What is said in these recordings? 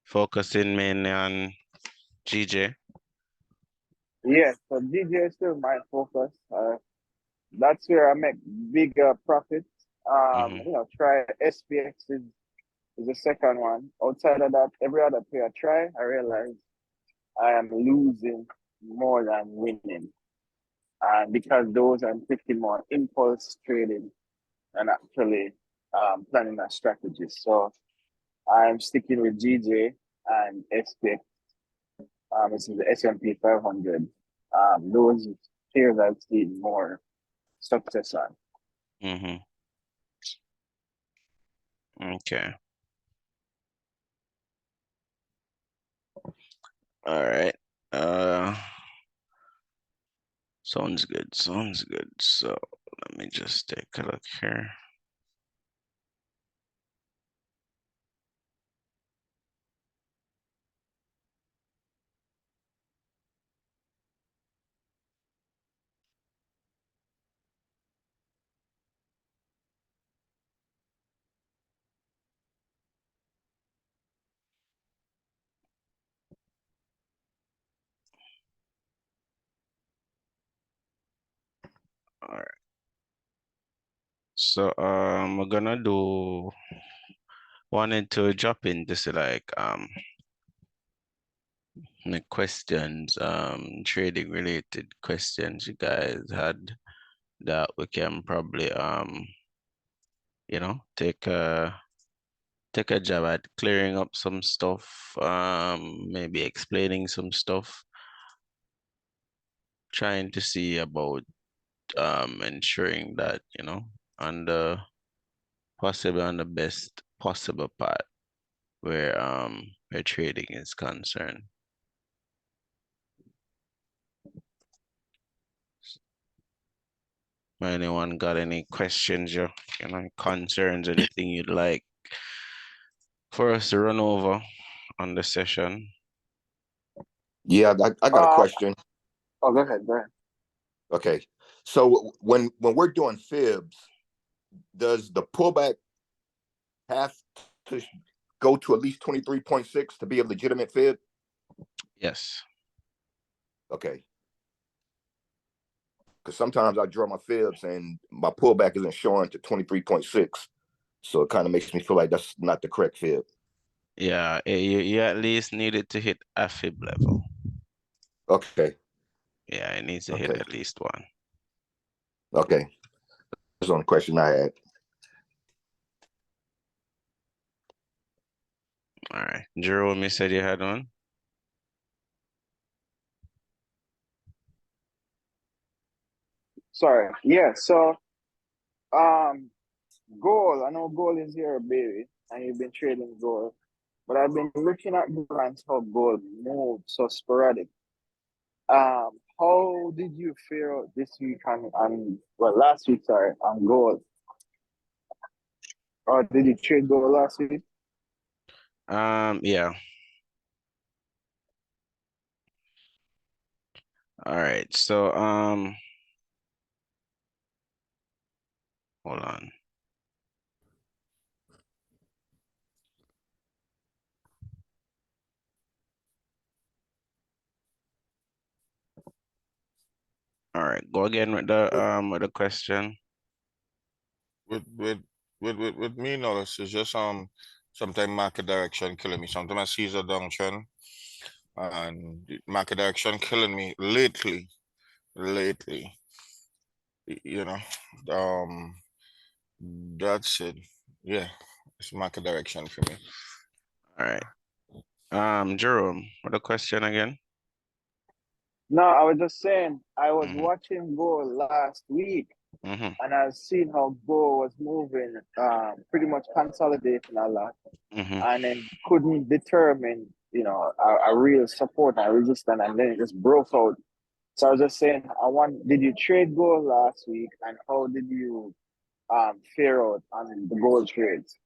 focusing mainly on GJ. Yes, so DJ is still my focus. That's where I make bigger profits. Try SPX is the second one. Outside of that, every other pair I try, I realize I am losing more than winning. And because those I'm picking more impulse trading and actually planning a strategy. So I'm sticking with GJ and SPX. This is the S&P 500. Those shares I've seen more success on. Mm-hmm. Okay. All right. Sounds good. Sounds good. So let me just take a look here. All right. So we're gonna do wanted to drop in just like the questions, trading related questions you guys had that we can probably take a job at clearing up some stuff, maybe explaining some stuff, trying to see about ensuring that, on the possibly on the best possible part where trading is concerned. Anyone got any questions, concerns, anything you'd like for us to run over on the session? Yeah, I got a question. Oh, go ahead. Okay. So when we're doing fibs, does the pullback have to go to at least 23.6 to be a legitimate fib? Yes. Okay. Because sometimes I draw my fibs and my pullback isn't showing to 23.6. So it kind of makes me feel like that's not the correct fib. Yeah, you at least needed to hit a fib level. Okay. Yeah, it needs to hit at least one. Okay. That's the only question I had. All right. Jerome, you said you had one? Sorry. Yeah, so gold. I know gold is your baby, and you've been trading gold. But I've been looking at gold and how gold moved so sporadic. How did you feel this week on last week, sorry, on gold? Or did you trade gold last week? Yeah. All right. So hold on. All right, go again with the question. With me, Nollis, it's just sometimes market direction killing me. Sometimes I see a downtrend and market direction killing me lately. You know. That's it. Yeah, it's market direction for me. All right. Jerome, what the question again? No, I was just saying I was watching gold last week, and I've seen how gold was moving, pretty much consolidating a lot, and then couldn't determine, a real support and resistance, and then it just broke out. So I was just saying, did you trade gold last week, and how did you fare out on the gold trades?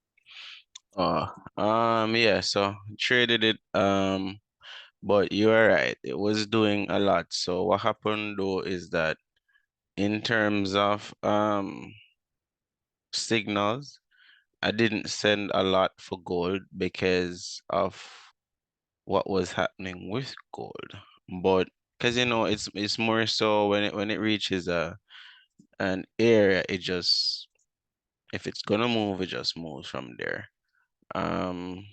Yeah, so traded it, but you are right, it was doing a lot. So what happened though is that in terms of signals, I didn't send a lot for gold because of what was happening with gold. But because it's more so when it reaches an area, it just, if it's gonna move, it just moves from there. Um,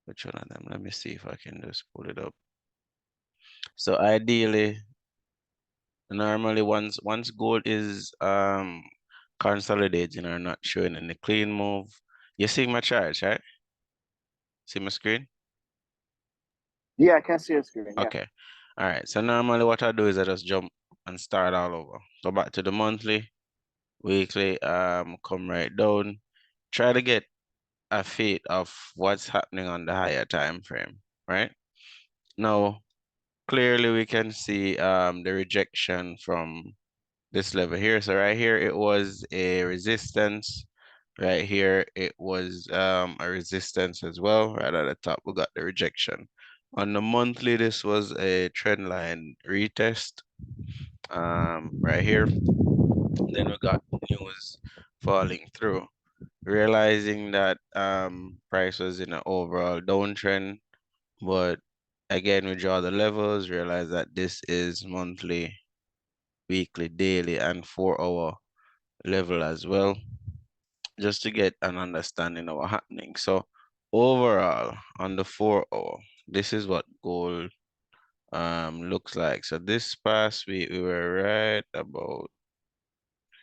which one of them? Let me see if I can just pull it up. So ideally, normally once gold is consolidating or not showing in the clean move, you see my charts, right? See my screen? Yeah, I can see your screen. Yeah. Okay. All right. So normally what I do is I just jump and start all over. Go back to the monthly, weekly, come right down. Try to get a feel of what's happening on the higher time frame, right? Now, clearly we can see the rejection from this level here. So right here it was a resistance. Right here it was a resistance as well. Right at the top we got the rejection. On the monthly, this was a trend line retest. Right here. Then we got news falling through, realizing that price was in an overall downtrend. But again, we draw the levels, realize that this is monthly, weekly, daily, and 4 hour level as well, just to get an understanding of what's happening. So overall, on the 4 hour, this is what gold looks like. So this past week we were right about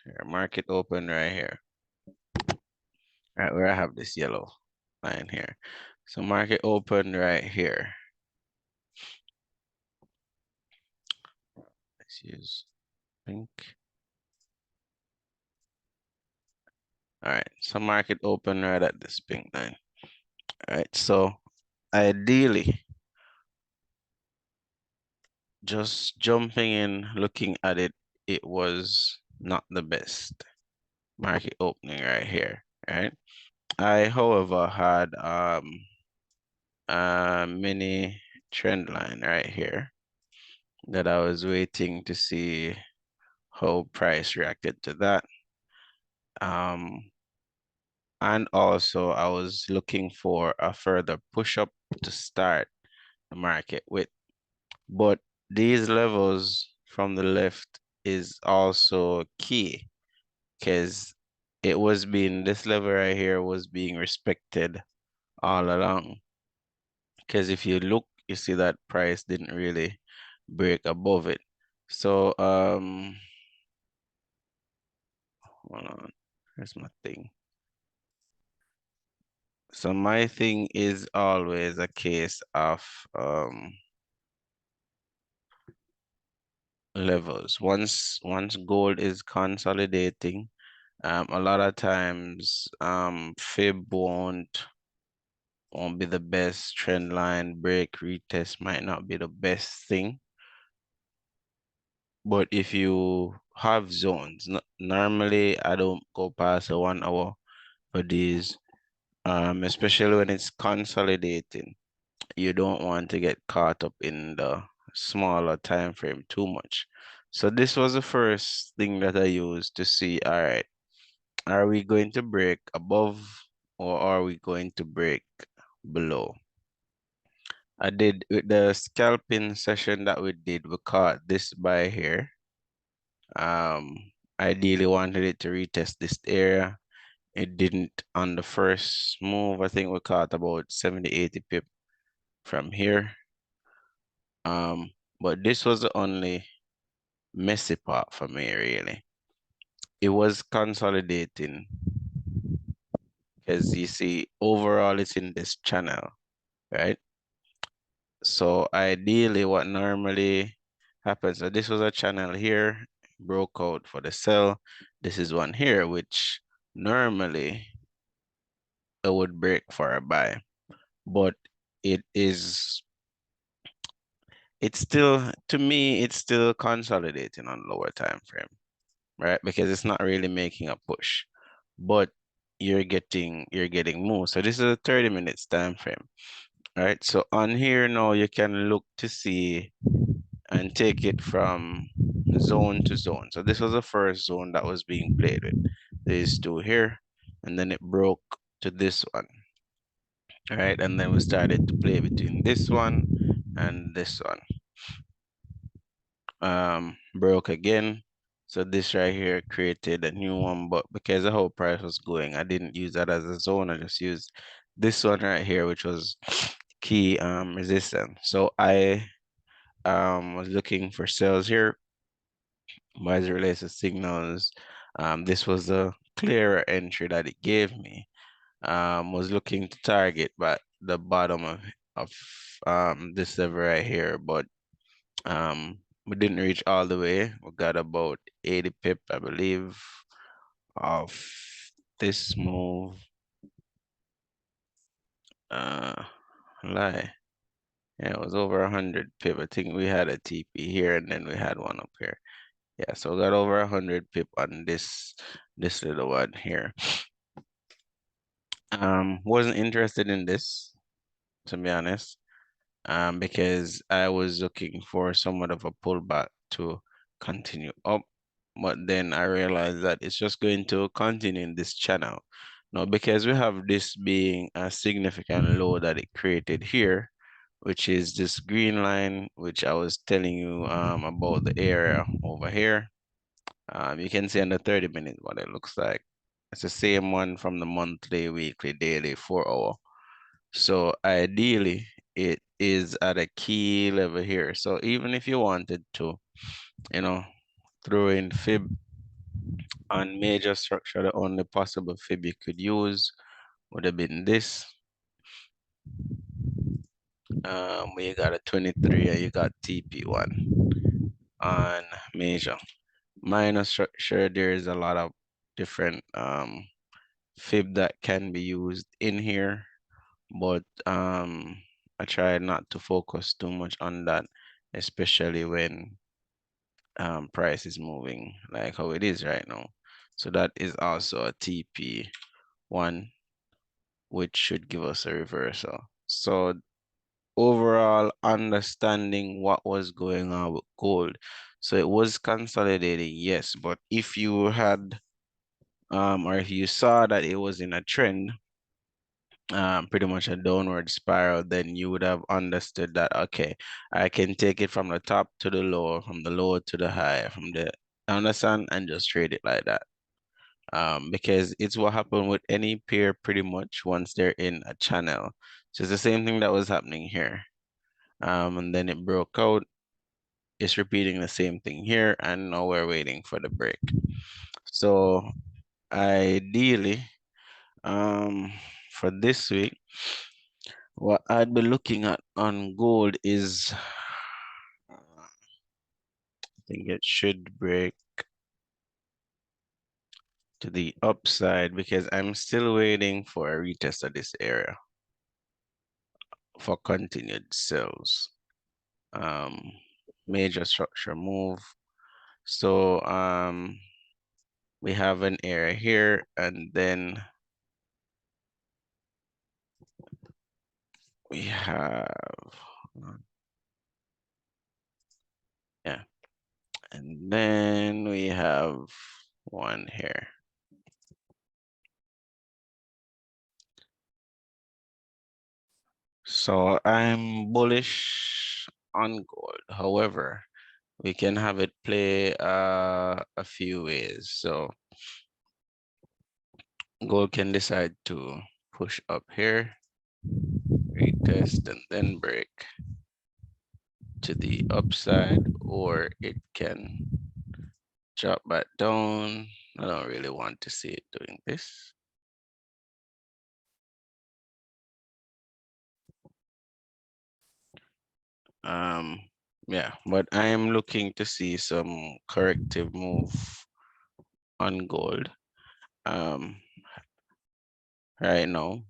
here, market open right here, right where I have this yellow line here. So market open right here. Let's use pink. All right, so market open right at this pink line. All right, so ideally, just jumping in, looking at it, it was not the best market opening right here, right? I, however, had a mini trend line right here that I was waiting to see how price reacted to that. And also I was looking for a further push up to start the market with. But these levels from the left is also key because this level right here was being respected all along. Because if you look, you see that price didn't really break above it. So hold on, here's my thing. So my thing is always a case of levels. Once gold is consolidating, a lot of times fib won't be the best. Trend line break retest might not be the best thing. But if you have zones, normally I don't go past a 1 hour for these, especially when it's consolidating. You don't want to get caught up in the smaller time frame too much. So this was the first thing that I used to see, all right, are we going to break above or are we going to break below? I did with the scalping session that we did, we caught this buy here. Ideally wanted it to retest this area. It didn't on the first move. I think we caught about 70, 80 pip from here. But this was the only messy part for me, really. It was consolidating because you see, overall, it's in this channel, right? So ideally, what normally happens, so this was a channel here, broke out for the sell. This is one here, which normally it would break for a buy, but it's still, to me, it's still consolidating on lower time frame, right? Because it's not really making a push, but you're getting more. So this is a 30 minutes time frame, right? So on here now you can look to see and take it from zone to zone. So this was the first zone that was being played with. These two here, and then it broke to this one. All right, and then we started to play between this one and this one. Broke again. So this right here created a new one, but because the whole price was going, I didn't use that as a zone. I just used this one right here, which was key resistance. So I was looking for sales here, but as it relates to signals, this was a clearer entry that it gave me. Was looking to target but the bottom of this level right here, but we didn't reach all the way. We got about 80 pip, I believe, of this move. Lie. Yeah, it was over 100 pip. I think we had a TP here and then we had one up here. Yeah, so we got over 100 pip on this little one here. Wasn't interested in this, to be honest. Because I was looking for somewhat of a pullback to continue up, but then I realized that it's just going to continue in this channel. Now, because we have this being a significant low that it created here, which is this green line, which I was telling you about the area over here. You can see on the 30 minutes what it looks like. It's the same one from the monthly, weekly, daily, 4 hour. So ideally, it is at a key level here. So even if you wanted to, throw in fib on major structure, the only possible fib you could use would have been this. Where you got a 23 and you got TP1 on major. Minor structure, there is a lot of different fib that can be used in here, but I try not to focus too much on that, especially when price is moving like how it is right now. So that is also a TP1, which should give us a reversal. So overall understanding what was going on with gold. So it was consolidating, yes, but if you had or if you saw that it was in a trend, pretty much a downward spiral, then you would have understood that, okay, I can take it from the top to the low, from the low to the high, from the understand, and just trade it like that. Because it's what happened with any pair pretty much once they're in a channel. So it's the same thing that was happening here. And then it broke out. It's repeating the same thing here, and now we're waiting for the break. So ideally, for this week, what I'd be looking at on gold is, I think it should break to the upside because I'm still waiting for a retest of this area for continued sales. Major structure move. So we have an area here, and then we have, yeah, and then we have one here. So I'm bullish on gold. However, we can have it play a few ways. So gold can decide to push up here, retest, and then break to the upside, or it can drop back down. I don't really want to see it doing this. Yeah, but I am looking to see some corrective move on gold right now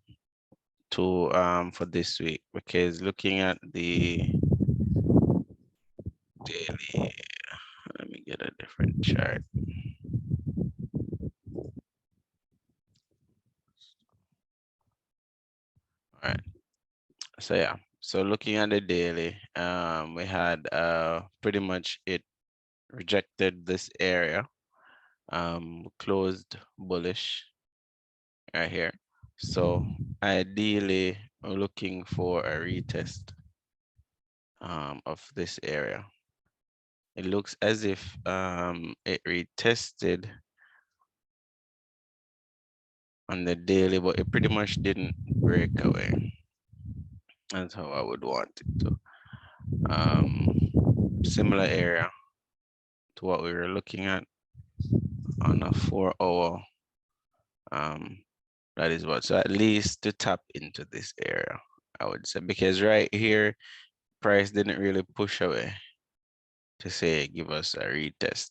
to for this week, because looking at the daily, let me get a different chart. All right, so yeah, so looking at the daily, we had pretty much it rejected this area, closed bullish right here. So ideally we're looking for a retest of this area. It looks as if it retested on the daily, but it pretty much didn't break away. That's how I would want it to. Similar area to what we were looking at on a 4-hour. That is what. So at least to tap into this area, I would say, because right here, price didn't really push away to say give us a retest.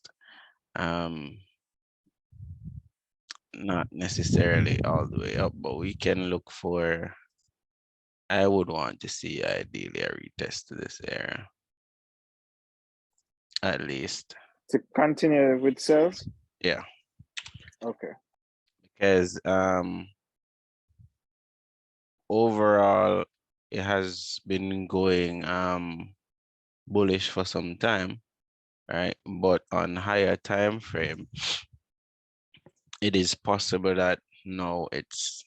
Not necessarily all the way up, but we can look for, I would want to see ideally a retest to this area, at least. To continue with sales? Yeah. Okay. Because overall, it has been going bullish for some time, right? But on higher time frame, it is possible that now it's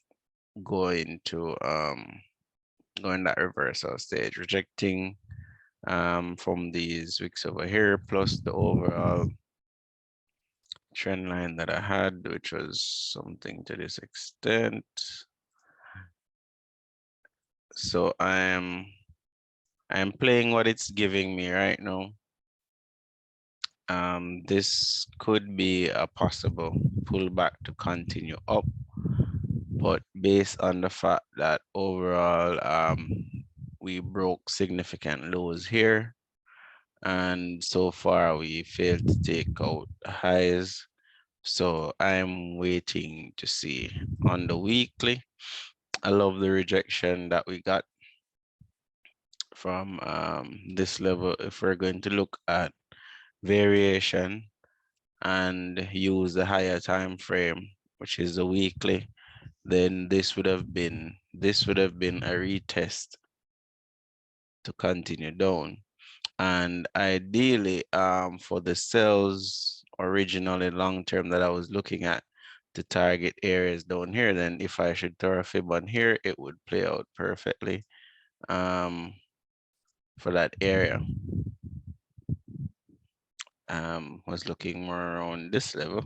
going to go in that reversal stage, rejecting from these wicks over here, plus the overall trend line that I had, which was something to this extent. So I'm playing what it's giving me right now. This could be a possible pullback to continue up, but based on the fact that overall we broke significant lows here, and so far we failed to take out highs. So I'm waiting to see on the weekly. I love the rejection that we got from this level. If we're going to look at variation and use the higher time frame, which is the weekly, then this would have been a retest to continue down. And ideally, for the sales originally long term that I was looking at to target areas down here, then if I should throw a fib on here, it would play out perfectly for that area. Was looking more around this level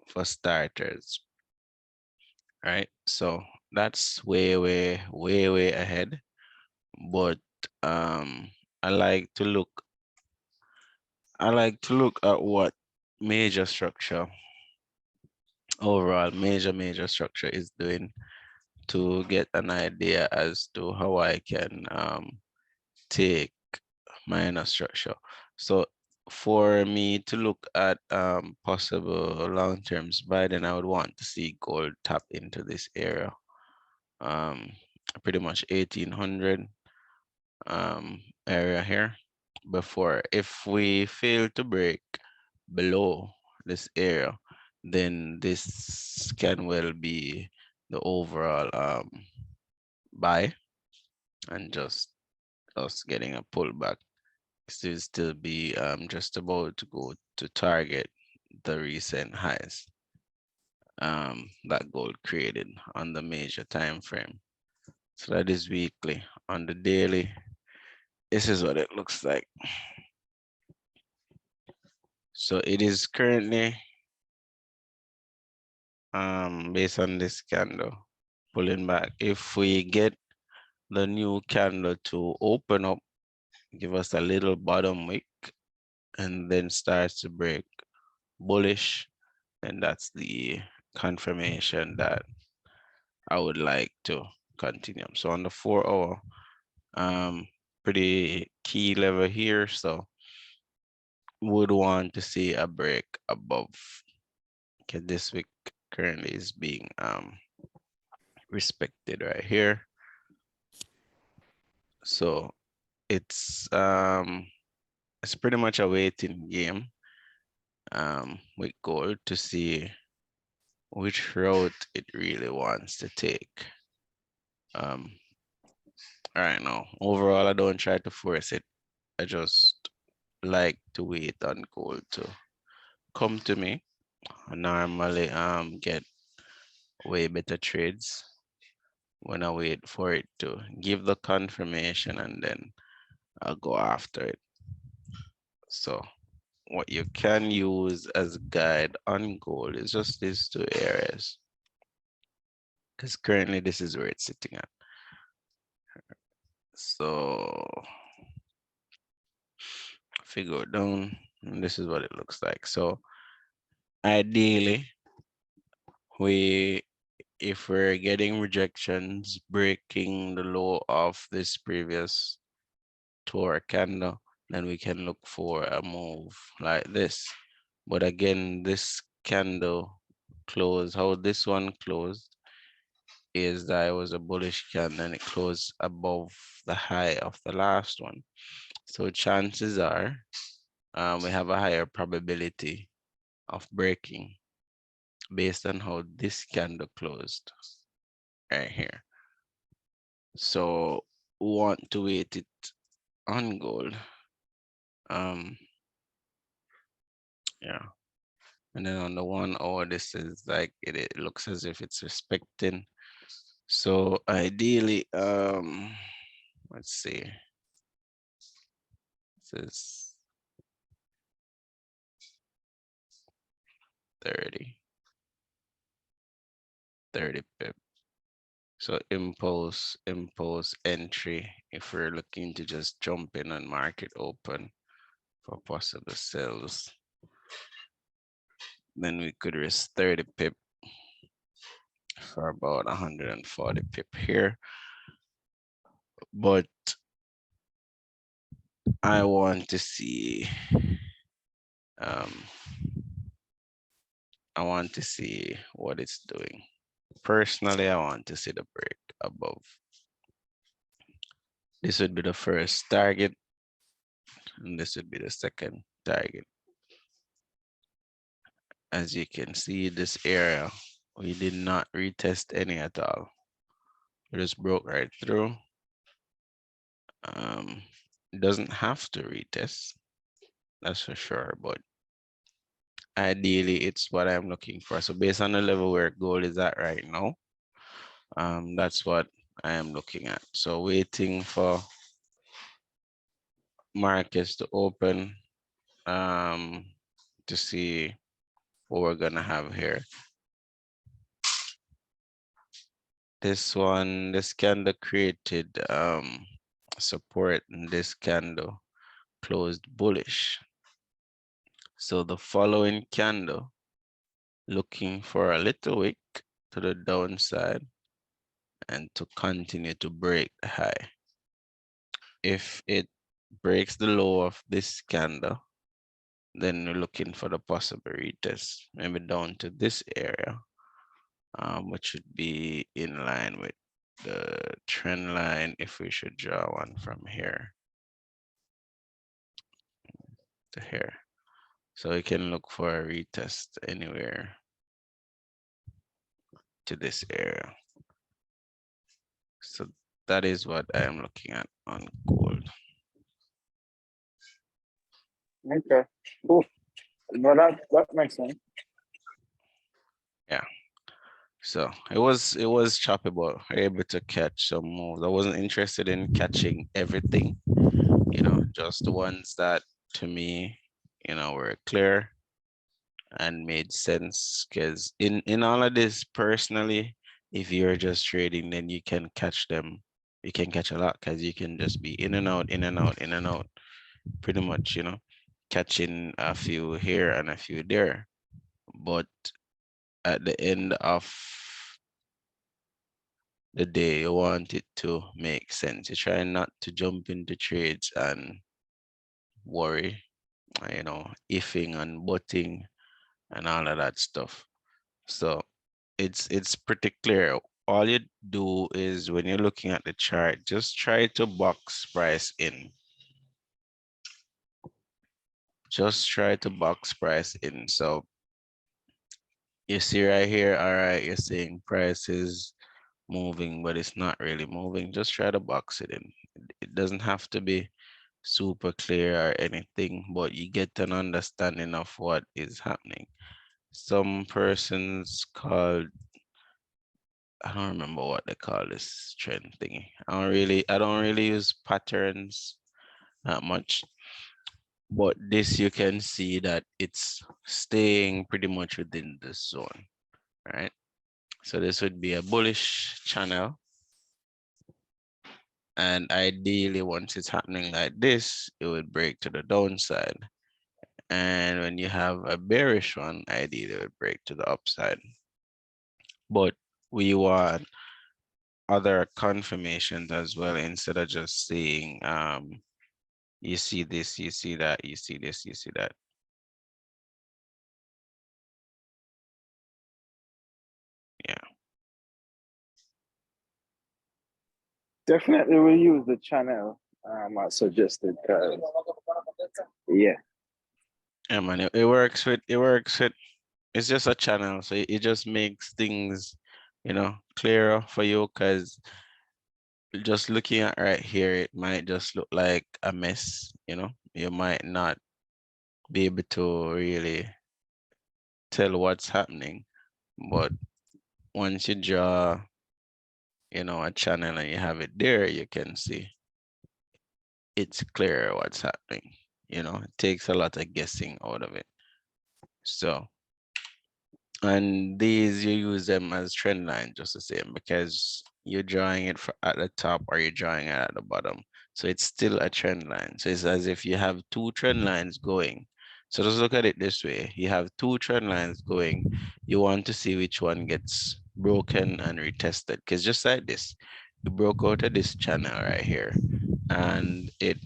for starters, right? So that's way ahead. But I like to look at what major structure, overall major structure is doing to get an idea as to how I can take minor structure. So for me to look at possible long-term buy, then I would want to see gold tap into this area, pretty much 1800 area here before. If we fail to break below this area, then this can well be the overall buy, and just us getting a pullback to still be just about to go to target the recent highs that gold created on the major time frame. So that is weekly. On the daily, this is what it looks like. So it is currently based on this candle pulling back. If we get the new candle to open up, give us a little bottom wick, and then starts to break bullish, and that's the confirmation that I would like to continue. So on the 4-hour, pretty key level here, so would want to see a break above. Okay, this wick currently is being respected right here. So it's pretty much a waiting game with gold to see which route it really wants to take. All right, now overall, I don't try to force it. I just like to wait on gold to come to me. I normally get way better trades when I wait for it to give the confirmation, and then I'll go after it. So what you can use as guide on gold is just these two areas, because currently this is where it's sitting at. So if we go down, and this is what it looks like. So ideally, if we're getting rejections breaking the low of this previous tour candle, then we can look for a move like this. But again, this candle closed, how this one closed is that it was a bullish candle and it closed above the high of the last one. So chances are we have a higher probability of breaking based on how this candle closed right here. So we want to wait it on gold. Yeah. And then on the 1 hour, this is like it looks as if it's respecting. So ideally, let's see. This is 30 pip. So impulse entry if we're looking to just jump in on market open for possible sales. Then we could risk 30 pip for about 140 pip here. But I want to see I want to see what it's doing. Personally, I want to see the break above. This would be the first target, and this would be the second target. As you can see, this area, we did not retest any at all. We just broke right through. It doesn't have to retest, that's for sure, but ideally it's what I'm looking for. So based on the level where gold is at right now, that's what I am looking at. So waiting for markets to open to see what we're gonna have here. This candle created support, and this candle closed bullish. So the following candle, looking for a little wick to the downside and to continue to break the high. If it breaks the low of this candle, then we're looking for the possible retest, maybe down to this area, which should be in line with the trend line if we should draw one from here to here. So we can look for a retest anywhere to this area. So that is what I am looking at on gold. Okay, cool. No, that makes sense. Yeah. So it was choppy, but able to catch some moves. I wasn't interested in catching everything, just the ones that to me, were clear and made sense. Because in all of this, personally, if you're just trading, then you can catch them. You can catch a lot because you can just be in and out, in and out, in and out, pretty much, catching a few here and a few there. But at the end of the day, you want it to make sense. You try not to jump into trades and worry, ifing and butting and all of that stuff. So it's pretty clear. All you do is when you're looking at the chart, just try to box price in. Just try to box price in. So you see right here, all right, you're seeing price is moving, but it's not really moving. Just try to box it in. It doesn't have to be super clear or anything, but you get an understanding of what is happening. Some persons called I don't remember what they call this trend thingy. I don't really use patterns that much, but this you can see that it's staying pretty much within this zone, right? So this would be a bullish channel. And ideally, once it's happening like this, it would break to the downside. And when you have a bearish one, ideally it would break to the upside. But we want other confirmations as well, instead of just saying, you see this, you see that, you see this, you see that. Yeah. Definitely will use the channel I suggested, because yeah. Yeah, man, it works with, it's just a channel. So it just makes things, clearer for you, because just looking at right here, it might just look like a mess, you might not be able to really tell what's happening. But once you draw, a channel and you have it there, you can see it's clear what's happening. It takes a lot of guessing out of it. So, and these, you use them as trend line just the same, because you're drawing it at the top or you're drawing it at the bottom. So it's still a trend line. So it's as if you have two trend lines going. So just look at it this way. You have two trend lines going. You want to see which one gets broken and retested. Because just like this, you broke out of this channel right here, and it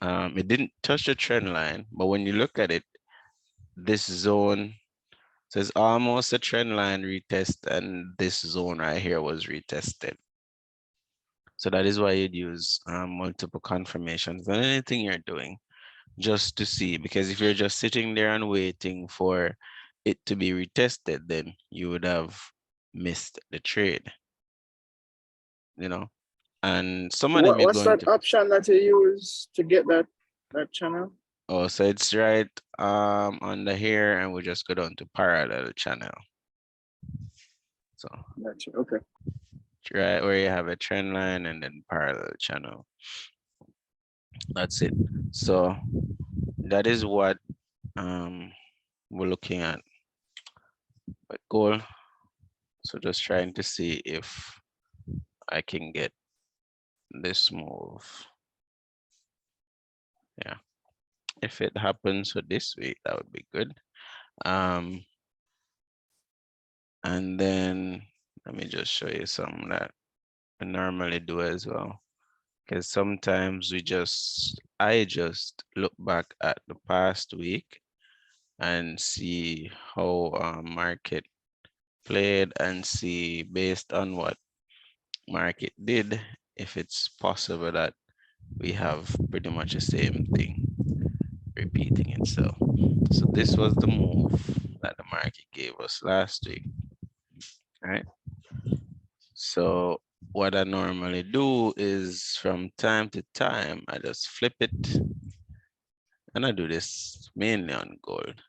didn't touch the trend line. But when you look at it, this zone, so it's almost a trend line retest, and this zone right here was retested. So that is why you'd use multiple confirmations on anything you're doing, just to see, because if you're just sitting there and waiting for it to be retested, then you would have missed the trade, and some of them you're What's going that to, option that you use to get that channel? oh, so it's right under here, and we just go down to parallel channel. So Gotcha. Okay. right where you have a trend line and then parallel channel. That's it. So that is what we're looking at with goal. So just trying to see if I can get this move. Yeah, if it happens for this week, that would be good. And then let me just show you something that I normally do as well, because sometimes I just look back at the past week and see how market played, and see based on what market did, if it's possible that we have pretty much the same thing repeating itself. So this was the move that the market gave us last week, right? So what I normally do is, from time to time, I just flip it, and I do this mainly on gold,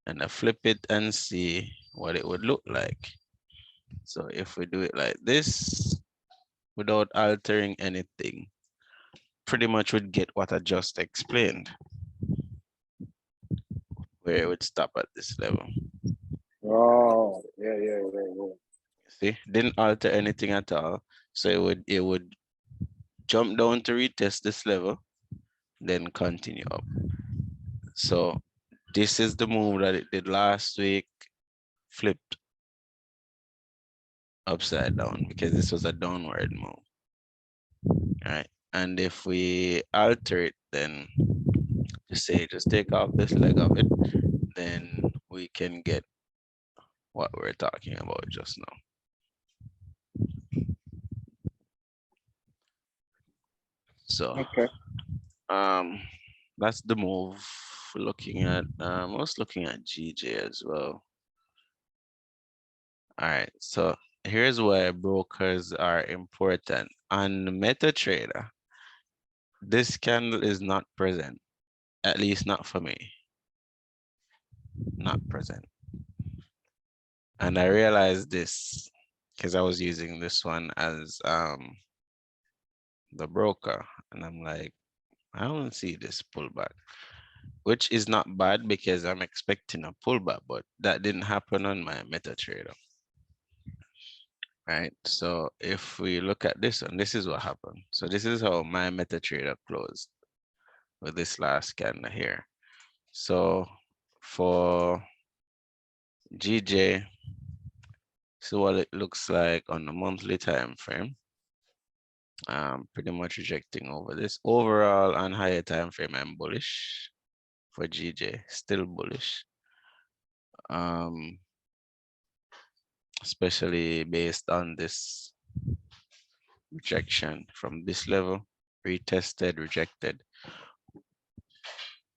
and I flip it and see what it would look like. So if we do it like this, without altering anything, pretty much would get what I just explained, where it would stop at this level. Oh, yeah. See, didn't alter anything at all. So it would jump down to retest this level, then continue up. So this is the move that it did last week, flipped upside down, because this was a downward move. All right. And if we alter it, then just take off this leg of it, then we can get what we're talking about just now. So Okay. that's the move. Looking at I was looking at GJ as well. All right, so here's why brokers are important. On MetaTrader, this candle is not present, at least not for me. Not present. And I realized this because I was using this one as the broker, and I'm like, I don't see this pullback, which is not bad because I'm expecting a pullback, but that didn't happen on my MetaTrader. Right, so if we look at this one, this is what happened. So this is how my MetaTrader closed with this last candle here. So for GJ, so what it looks like on the monthly time frame. Pretty much rejecting over this. Overall on higher time frame, I'm bullish for GJ, still bullish. Especially based on this rejection from this level, retested, rejected.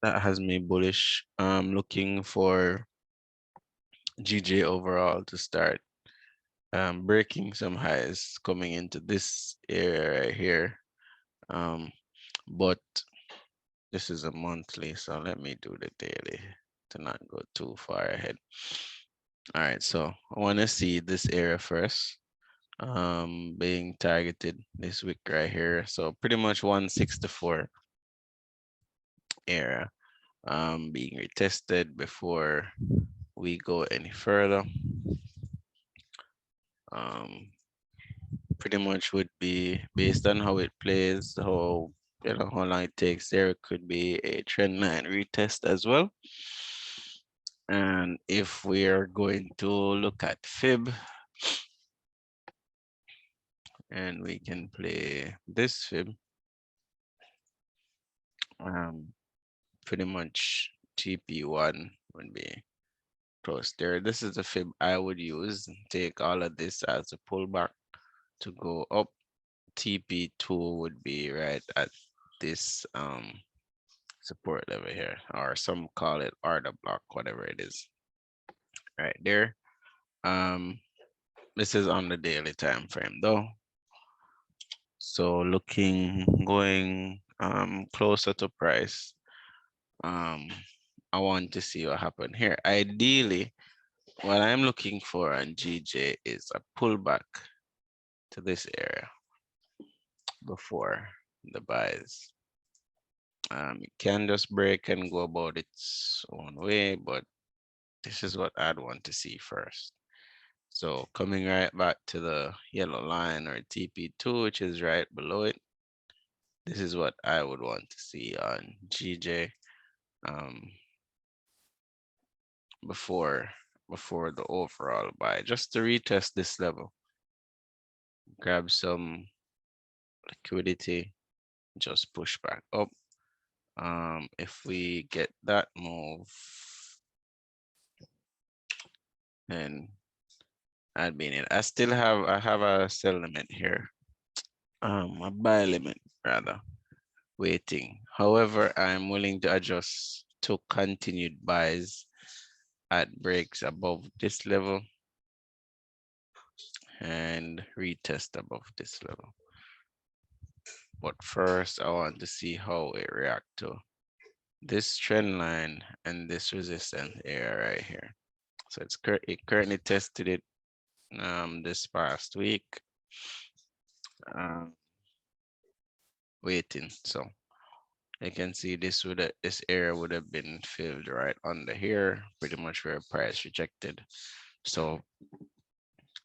That has me bullish. I'm looking for GJ overall to start breaking some highs coming into this area right here. But this is a monthly, so let me do the daily to not go too far ahead. All right, so I want to see this area first. Being targeted this week right here. So pretty much 164 area being retested before we go any further. Pretty much would be based on how it plays, how how long it takes. There could be a trend line retest as well. And if we are going to look at fib, and we can play this fib, pretty much TP1 would be close there. This is the fib I would use. Take all of this as a pullback to go up. TP2 would be right at this support level here, or some call it order block, whatever it is, right there. This is on the daily time frame though. So going closer to price. I want to see what happened here. Ideally, what I'm looking for on GJ is a pullback to this area before the buys. It can just break and go about its own way, but this is what I'd want to see first. So coming right back to the yellow line, or TP2, which is right below it, this is what I would want to see on GJ before the overall buy, just to retest this level, grab some liquidity, just push back up. If we get that move, then I'd be in it. I have a sell limit here, a buy limit rather, waiting. However, I'm willing to adjust to continued buys at breaks above this level and retest above this level. But first, I want to see how it react to this trend line and this resistance area right here. So it currently tested it this past week. Waiting. So you can see this area would have been filled right under here, pretty much where price rejected. So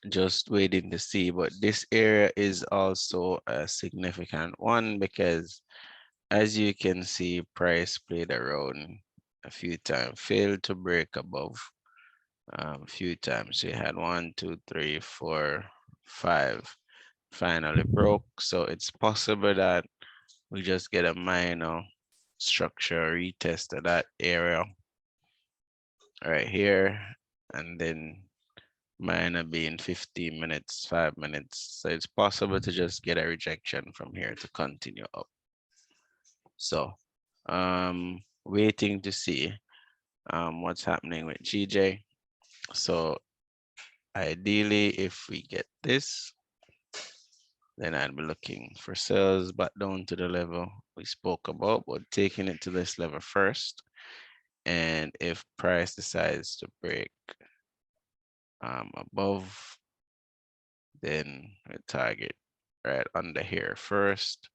just waiting to see, but this area is also a significant one because, as you can see, price played around a few times, failed to break above a few times. So you had 1, 2, 3, 4, 5, finally broke. So it's possible that we just get a minor structure retest of that area right here, and then minor being 15 minutes, 5 minutes. So it's possible to just get a rejection from here to continue up. So waiting to see what's happening with GJ. So ideally, if we get this, then I'd be looking for sales back down to the level we spoke about, but taking it to this level first. And if price decides to break above then we target right under here first,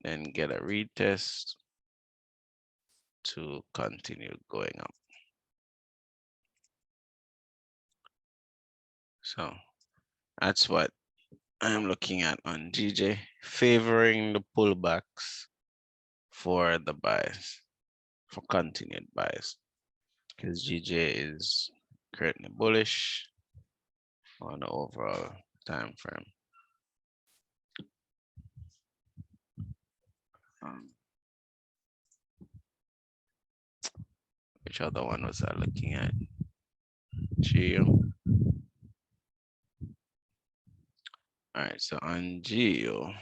then get a retest to continue going up. So that's what I'm looking at on GJ, favoring the pullbacks for the buys, for continued buys, because GJ is currently bullish on the overall time frame. Which other one was I looking at? Geo. All right, so on Geo,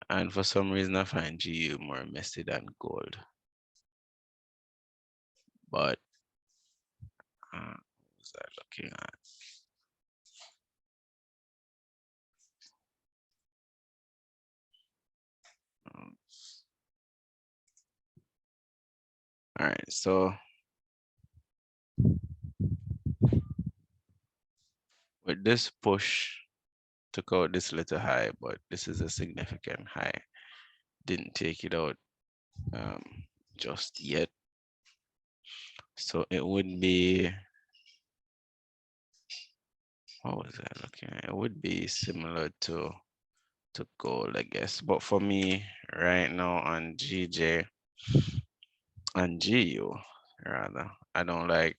and for some reason I find Geo more messy than gold. But what was I looking at? All right, so with this push, took out this little high, but this is a significant high. Didn't take it out just yet. So it would be, what was I looking at? It would be similar to gold, I guess. But for me, right now on GJ and GU, rather, I don't like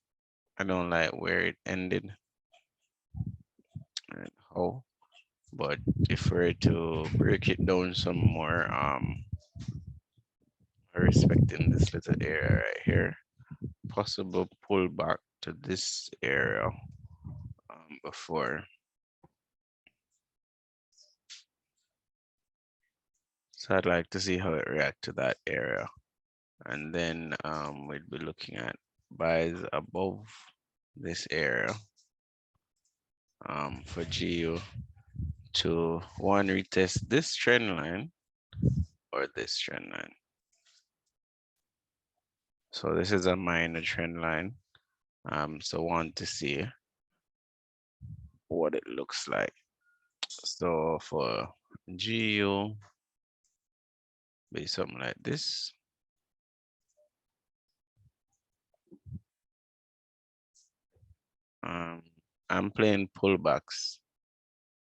where it ended and how. But if we're to break it down some more, respecting this little area right here, possible pullback to this area before. So I'd like to see how it react to that area. And then we'd be looking at buys above this area for GU to one, retest this trend line or this trend line. So this is a minor trend line. So want to see what it looks like. So for GU, be something like this. I'm playing pullbacks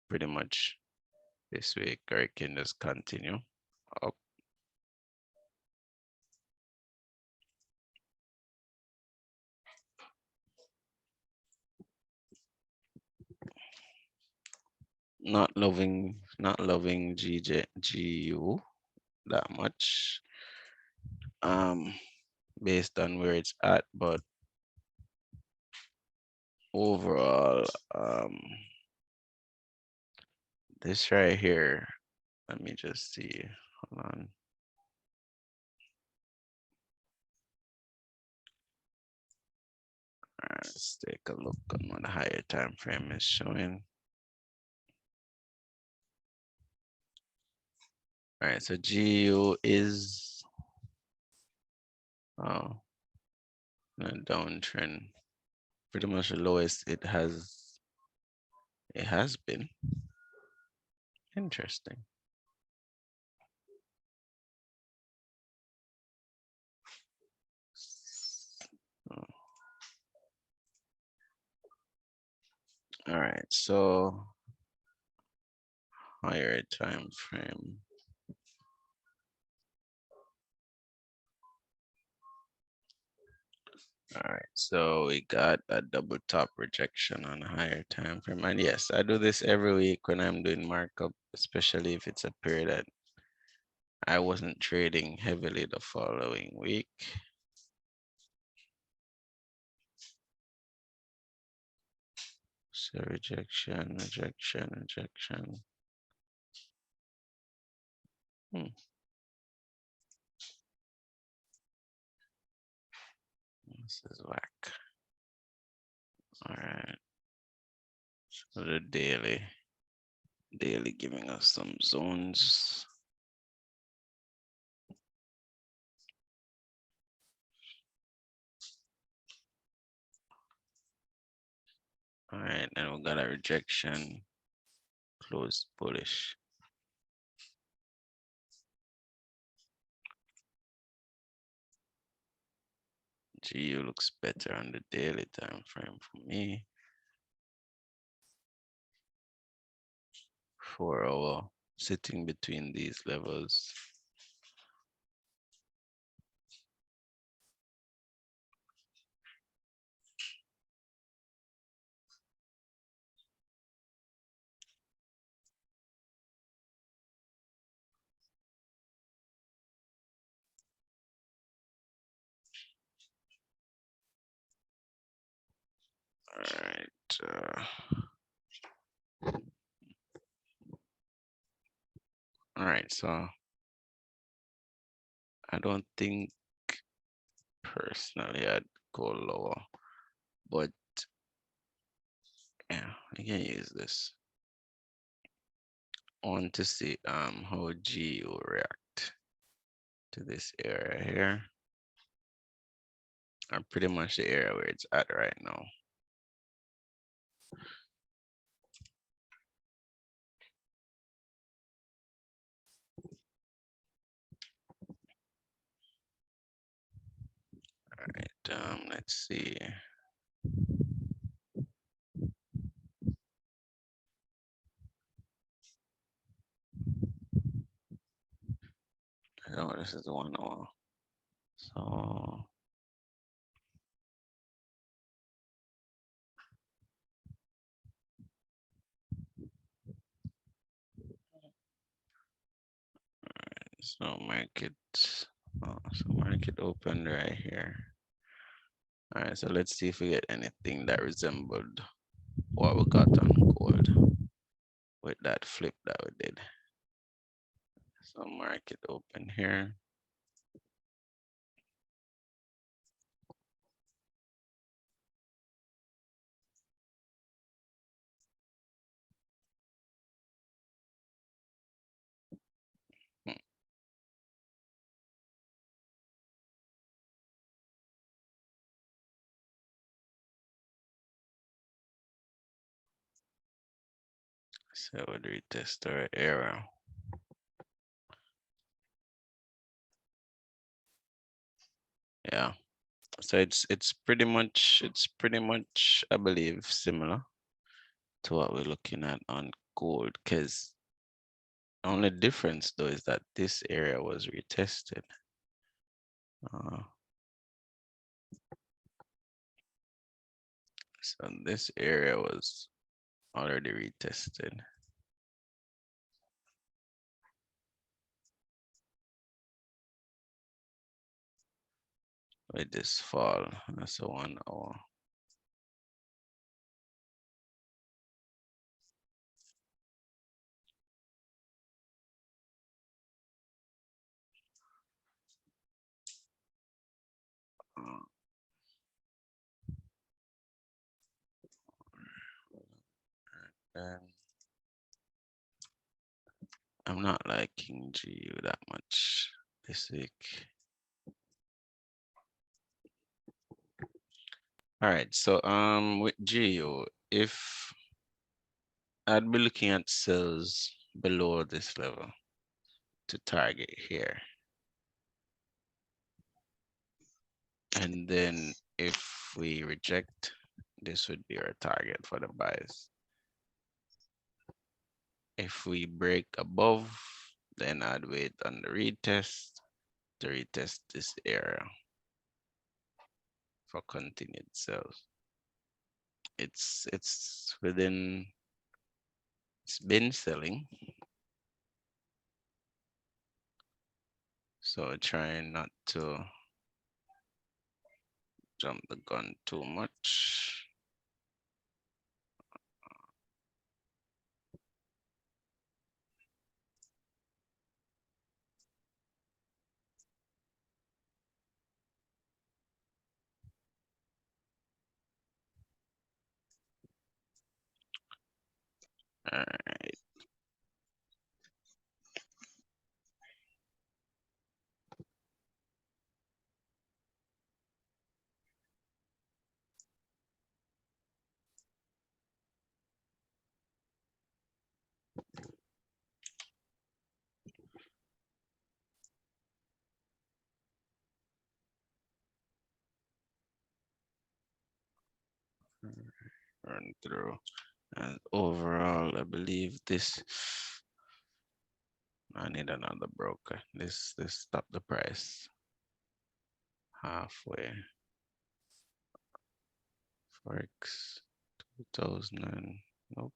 pretty much this week. I can just continue up. Not loving GU that much. Based on where it's at, but overall, this right here, let me just see. Hold on. All right, let's take a look on what the higher time frame is showing. All right, so GU is a downtrend, pretty much the lowest it has been. Interesting. All right, so higher time frame. All right, so we got a double top rejection on a higher time frame. And yes, I do this every week when I'm doing markup, especially if it's a period that I wasn't trading heavily the following week. So rejection. This is whack. All right. So the daily giving us some zones. All right, and we got a rejection, closed bullish. GU looks better on the daily time frame for me. 4 hour sitting between these levels. All right. All right, so I don't think personally I'd go lower, but yeah, I can use this. I want to see how G will react to this area here. Or pretty much the area where it's at right now. All right, let's see. Oh, this is 1 hour. So market opened right here. All right, so let's see if we get anything that resembled what we got on gold with that flip that we did. So market open here. So we'll retest our area. Yeah. So it's pretty much I believe similar to what we're looking at on gold, because the only difference though is that this area was retested. So this area was already retested. With this fall, that's a 1 hour. And I'm not liking GU that much this week. All right, so with GU, if I'd be looking at sells below this level to target here. And then if we reject, this would be our target for the buys. If we break above, then I'd wait on the retest to retest this area for continued sales. It's been selling. So trying not to jump the gun too much. All right. run through. And overall, I believe this, I need another broker. This stop the price halfway. Forex 2000. Nope.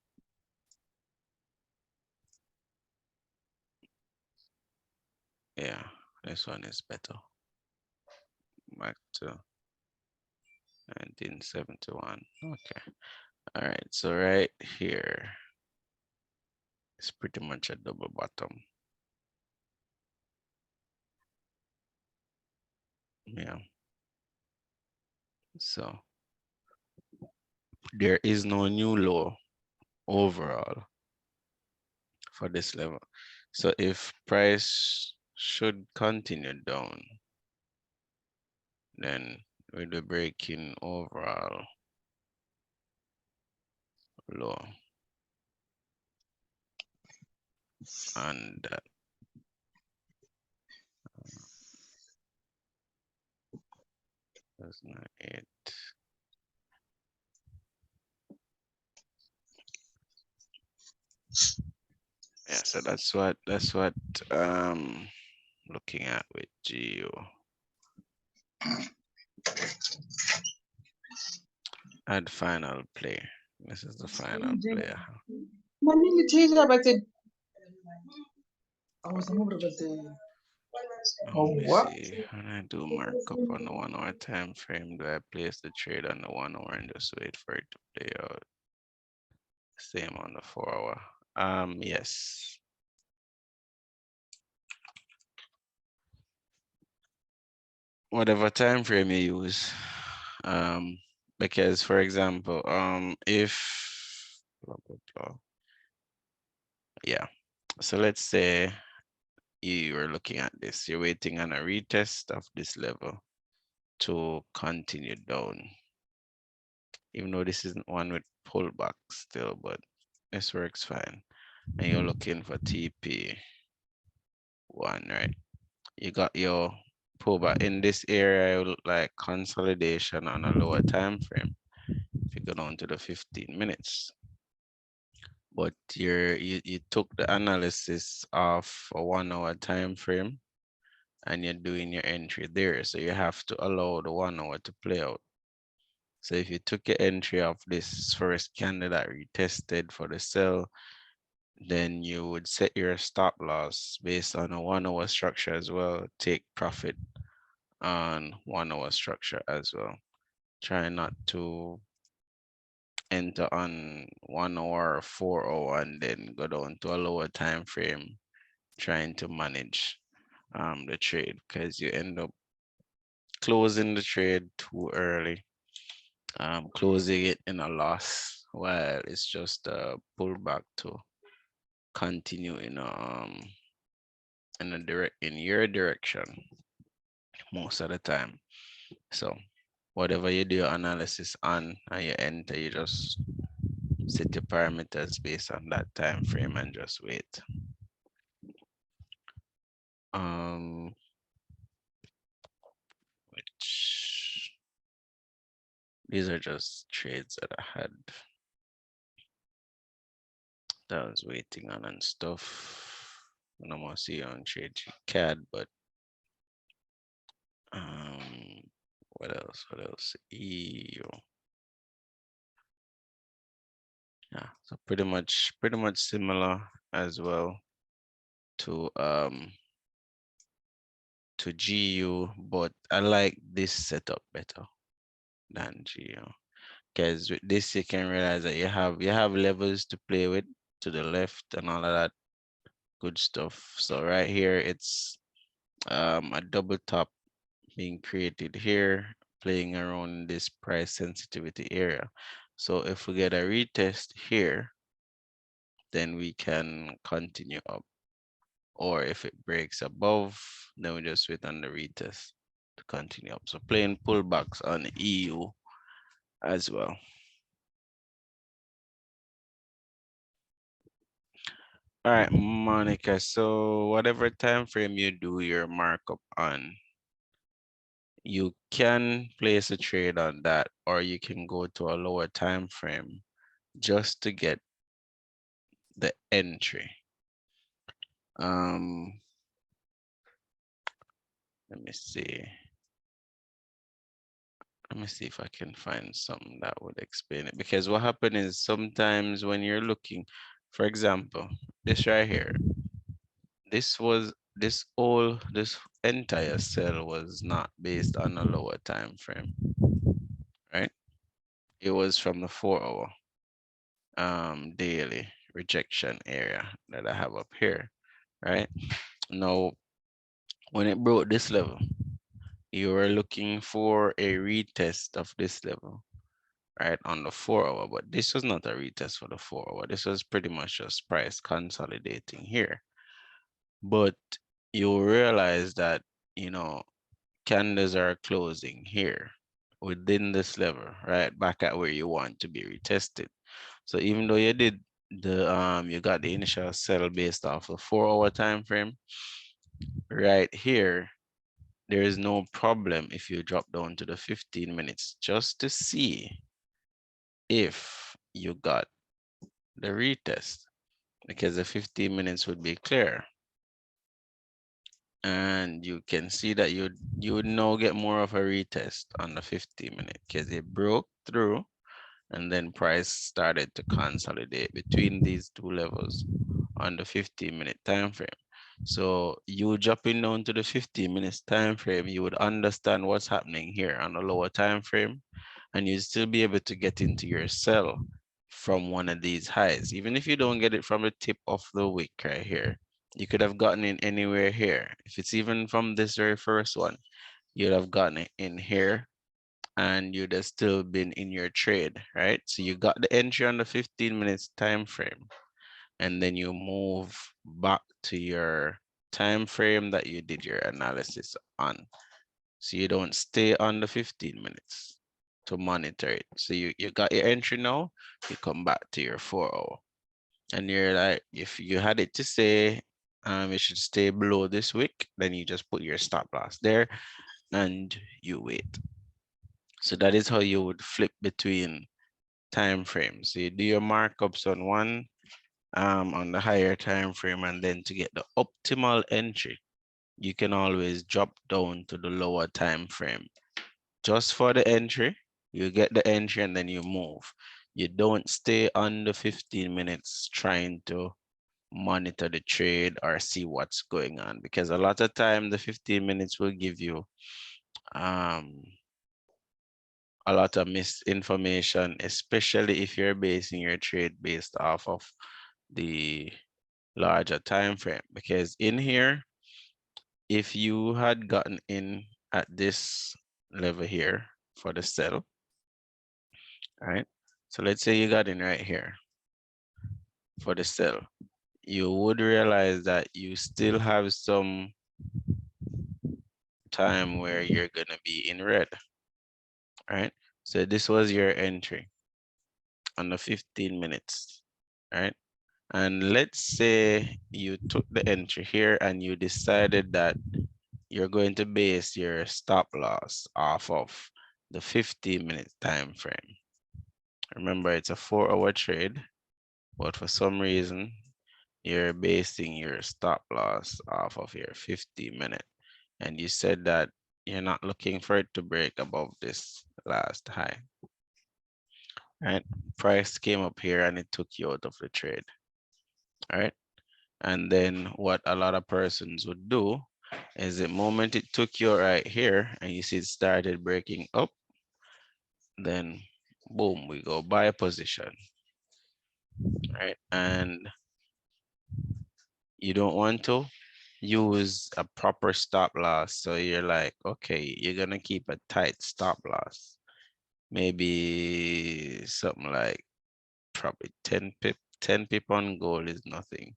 Yeah, this one is better. Back to 1971. Okay. All right. So right here, it's pretty much a double bottom. Yeah. So there is no new low overall for this level. So if price should continue down, then we'll be breaking overall low. And that's not it. Yeah, so that's what looking at with GU. Add final play. This is the final play. Let me see. When I do markup on the 1 hour time frame, do I place the trade on the 1 hour and just wait for it to play out? Same on the 4 hour. Yes. Whatever time frame you use. Because for example, if blah, blah, blah. Yeah. So let's say you are looking at this, you're waiting on a retest of this level to continue down. Even though this isn't one with pullback still, but this works fine. And you're looking for TP1, right? You got your pullback in this area, like consolidation on a lower time frame. If you go down to the 15 minutes, but you took the analysis of a 1 hour time frame and you're doing your entry there, so you have to allow the 1 hour to play out. So if you took your entry of this first candle that retested for the sell, then you would set your stop loss based on a 1 hour structure as well. Take profit on 1 hour structure as well. Try not to enter on 1 hour, 4 hour, and then go down to a lower time frame trying to manage the trade, because you end up closing the trade too early, closing it in a loss while it's just a pullback to continue in in your direction most of the time. So whatever you do your analysis on and you enter, you just set your parameters based on that time frame and just wait. Which these are just trades that I had that I was waiting on and stuff. And I'm gonna see on trade CAD, but what else? What else? EU. Yeah, so pretty much similar as well to GU, but I like this setup better than GU, because with this you can realize that you have levels to play with to the left and all of that good stuff. So right here it's a double top being created here, playing around this price sensitivity area. So if we get a retest here, then we can continue up. Or if it breaks above, then we just wait on the retest to continue up. So playing pullbacks on EU as well. All right, Monica. So whatever time frame you do your markup on, you can place a trade on that, or you can go to a lower time frame just to get the entry. Let me see. Let me see if I can find something that would explain it. Because what happened is sometimes when you're looking, for example, this right here, this entire sell was not based on a lower time frame, right? It was from the 4-hour daily rejection area that I have up here, right? Now, when it broke this level, you were looking for a retest of this level, right, on the 4-hour, but this was not a retest for the 4-hour. This was pretty much just price consolidating here. But you realize that, you know, candles are closing here within this level, right, back at where you want to be retested. So even though you did you got the initial sell based off the 4-hour time frame, right here, there is no problem if you drop down to the 15 minutes just to see if you got the retest, because the 15 minutes would be clear. And you can see that you would now get more of a retest on the 15-minute because it broke through and then price started to consolidate between these two levels on the 15-minute time frame. So you dropping down to the 15 minutes time frame, you would understand what's happening here on the lower time frame, and you'd still be able to get into your sell from one of these highs. Even if you don't get it from the tip of the wick right here, you could have gotten in anywhere here. If it's even from this very first one, you'd have gotten it in here and you'd have still been in your trade, right? So you got the entry on the 15 minutes time frame, and then you move back to your time frame that you did your analysis on. So you don't stay on the 15 minutes to monitor it. So you got your entry now, you come back to your 4-hour. And you're like, if you had it to say it should stay below this wick, then you just put your stop loss there and you wait. So that is how you would flip between time frames. So you do your markups on one on the higher time frame, and then to get the optimal entry, you can always drop down to the lower time frame just for the entry. You get the entry and then you move. You don't stay on the 15 minutes trying to monitor the trade or see what's going on, because a lot of time the 15 minutes will give you a lot of misinformation, especially if you're basing your trade based off of the larger time frame. Because in here, if you had gotten in at this level here for the sell, right? So let's say you got in right here for the sell, you would realize that you still have some time where you're gonna be in red, right? So this was your entry on the 15 minutes, right? And let's say you took the entry here and you decided that you're going to base your stop loss off of the 15-minute time frame. Remember, it's a 4-hour trade, but for some reason, you're basing your stop loss off of your 50-minute. And you said that you're not looking for it to break above this last high, right? Price came up here and it took you out of the trade, all right? And then what a lot of persons would do is the moment it took you right here and you see it started breaking up, then boom, we go buy position, right? And you don't want to use a proper stop loss. So you're like, okay, you're gonna keep a tight stop loss. Maybe something like probably 10 pip on gold is nothing.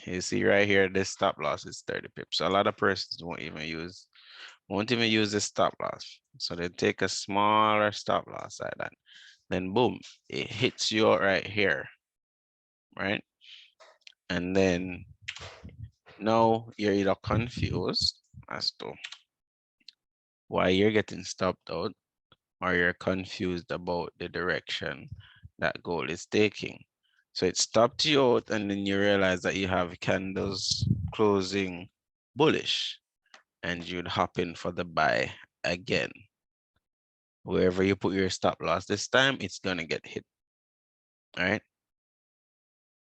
You see right here, this stop loss is 30 pips. So a lot of persons won't even use the stop loss. So they take a smaller stop loss like that. Then boom, it hits you out right here, right? And then now you're either confused as to why you're getting stopped out, or you're confused about the direction that gold is taking. So it stopped you out, and then you realize that you have candles closing bullish, and you'd hop in for the buy again. Wherever you put your stop loss this time, it's gonna get hit. All right.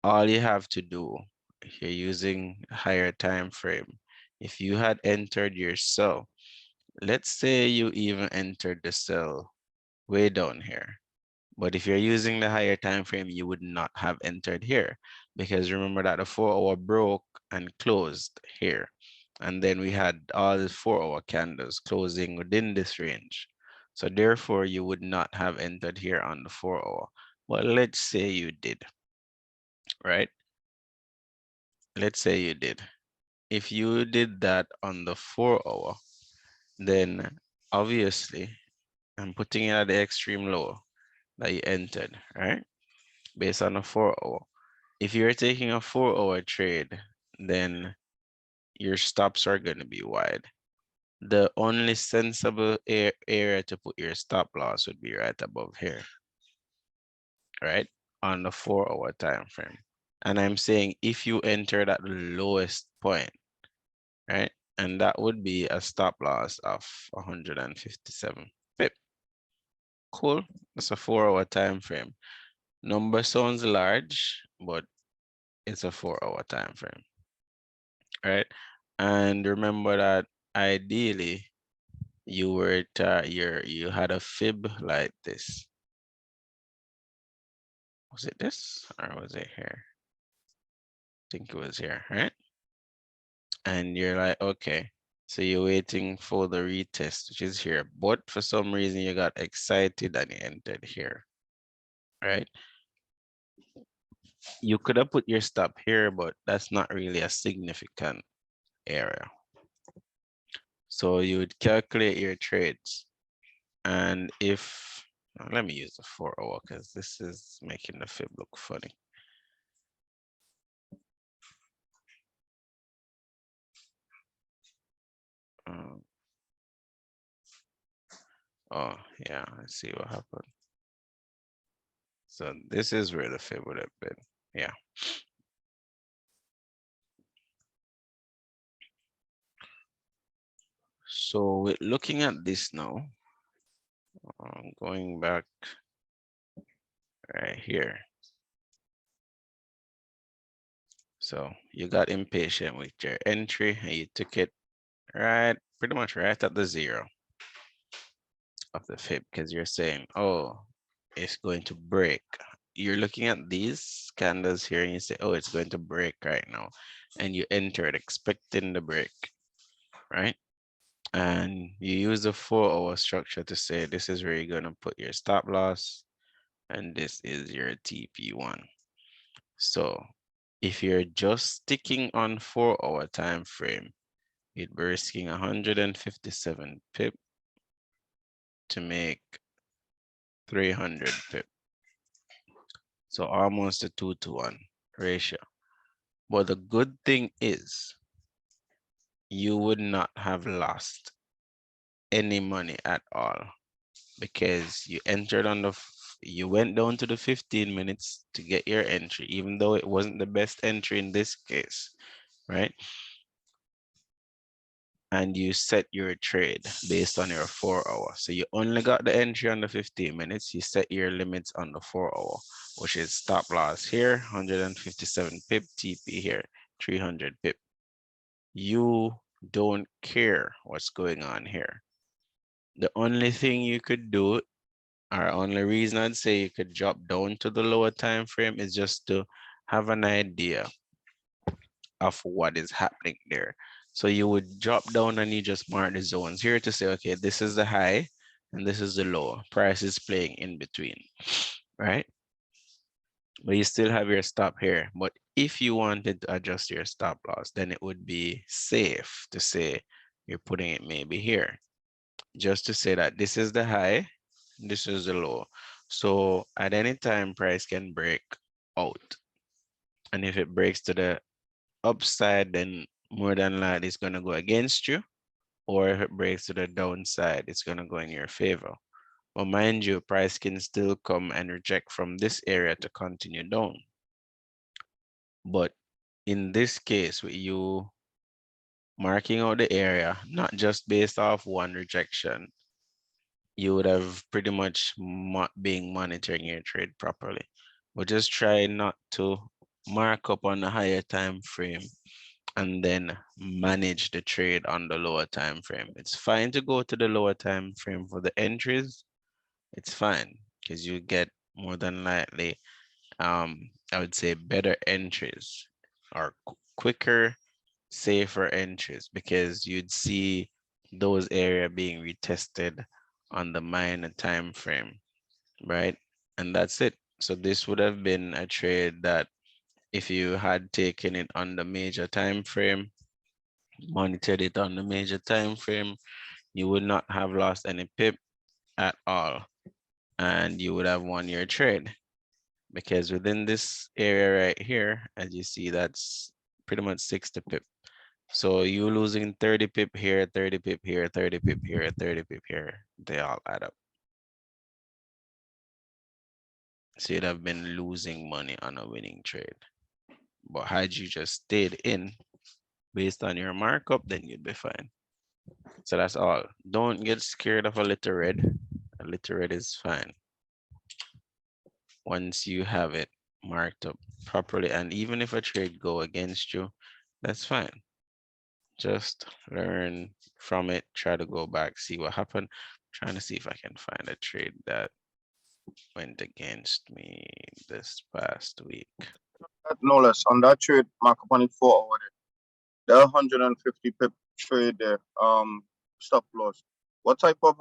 All you have to do, if you're using a higher time frame, if you had entered your sell, let's say you even entered the sell way down here. But if you're using the higher time frame, you would not have entered here, because remember that the 4-hour broke and closed here. And then we had all the 4-hour candles closing within this range. So therefore, you would not have entered here on the 4-hour. But let's say you did, right? Let's say you did. If you did that on the 4-hour, then obviously I'm putting it at the extreme low that you entered, right? Based on a 4-hour. If you're taking a 4-hour trade, then your stops are going to be wide. The only sensible area to put your stop loss would be right above here, right? On the 4-hour time frame. And I'm saying if you entered at the lowest point, right? And that would be a stop loss of 157 pip. Cool. That's a 4-hour time frame. Number sounds large, but it's a 4-hour time frame, right? And remember that ideally you were you had a fib like this. Was it this or was it here? I think it was here, right? And you're like, okay, so you're waiting for the retest, which is here, but for some reason you got excited and you entered here, right? You could have put your stop here, but that's not really a significant area. So you would calculate your trades. And if, let me use the 4-hour because this is making the fib look funny. Oh, yeah, I see what happened. So this is where the fib would have been. Yeah. So with looking at this now, I'm going back right here. So you got impatient with your entry and you took it right, pretty much right at the 0 of the fib, because you're saying, oh, it's going to break. You're looking at these candles here and you say, oh, it's going to break right now. And you enter it expecting the break, right? And you use the 4-hour structure to say, this is where you're going to put your stop loss. And this is your TP1. So if you're just sticking on 4-hour time frame, you'd be risking 157 pip to make 300 pip. So almost a 2-to-1 ratio. But the good thing is you would not have lost any money at all, because you entered on the, you went down to the 15 minutes to get your entry, even though it wasn't the best entry in this case, right? And you set your trade based on your 4-hour. So you only got the entry on the 15 minutes. You set your limits on the 4-hour, which is stop loss here, 157 pip, TP here, 300 pip. You don't care what's going on here. The only thing you could do, or only reason I'd say you could drop down to the lower time frame, is just to have an idea of what is happening there. So you would drop down and you just mark the zones here to say, okay, this is the high and this is the low. Price is playing in between, right? But you still have your stop here. But if you wanted to adjust your stop loss, then it would be safe to say you're putting it maybe here, just to say that this is the high, this is the low. So at any time, price can break out. And if it breaks to the upside, then more than likely it's going to go against you, or if it breaks to the downside, it's going to go in your favor. But mind you, price can still come and reject from this area to continue down. But in this case, with you marking out the area, not just based off one rejection, you would have pretty much been monitoring your trade properly. But just try not to mark up on the higher time frame and then manage the trade on the lower time frame. It's fine to go to the lower time frame for the entries. It's fine because you get more than likely, I would say, better entries or quicker, safer entries, because you'd see those area being retested on the minor time frame, right? And that's it. So this would have been a trade that if you had taken it on the major time frame, monitored it on the major time frame, you would not have lost any pip at all, and you would have won your trade, because within this area right here, as you see, that's pretty much 60 pip. So you losing 30 pip here, 30 pip here, 30 pip here, 30 pip here, they all add up. So you'd have been losing money on a winning trade. But had you just stayed in based on your markup, then you'd be fine. So that's all. Don't get scared of a little red. A little red is fine once you have it marked up properly. And even if a trade go against you, that's fine. Just learn from it, try to go back, see what happened. Trying to see if I can find a trade that went against me this past week. Nollis on that trade, markup on it 4 hour. The 150 pip trade there, stop loss. What type of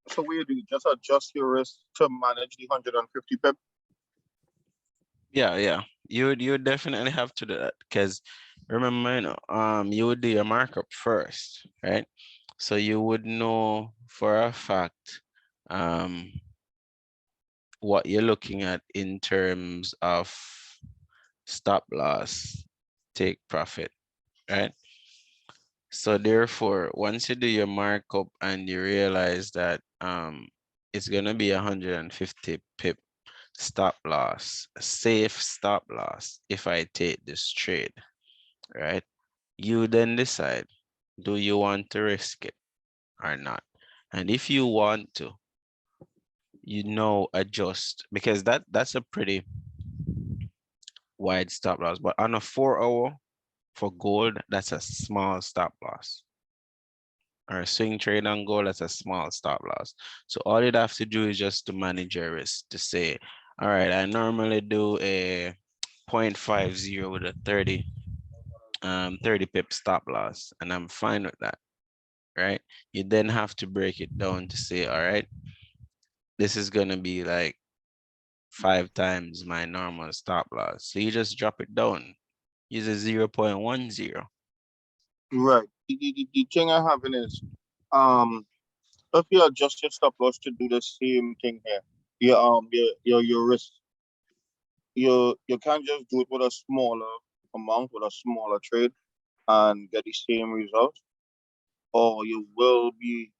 so what you do? Just adjust your risk to manage the 150 pip. Yeah, you would definitely have to do that, because remember, you know, you would do your markup first, right? So you would know for a fact what you're looking at in terms of stop loss, take profit, right? So therefore, once you do your markup and you realize that it's gonna be 150 pip stop loss, a safe stop loss if I take this trade, right? You then decide, do you want to risk it or not? And if you want to, adjust, because that's a pretty wide stop loss. But on a 4 hour for gold, that's a small stop loss. Or a swing trade on gold, that's a small stop loss. So all you'd have to do is just to manage your risk, to say, all right, I normally do a 0.50 with a 30 pip stop loss, and I'm fine with that, right? You then have to break it down to say, all right, this is gonna be like 5 times my normal stop loss. So you just drop it down, use a 0.10. Right. The thing I have is if you adjust your stop loss to do the same thing here, your risk, you can't just do it with a smaller amount with a smaller trade and get the same result, or you will be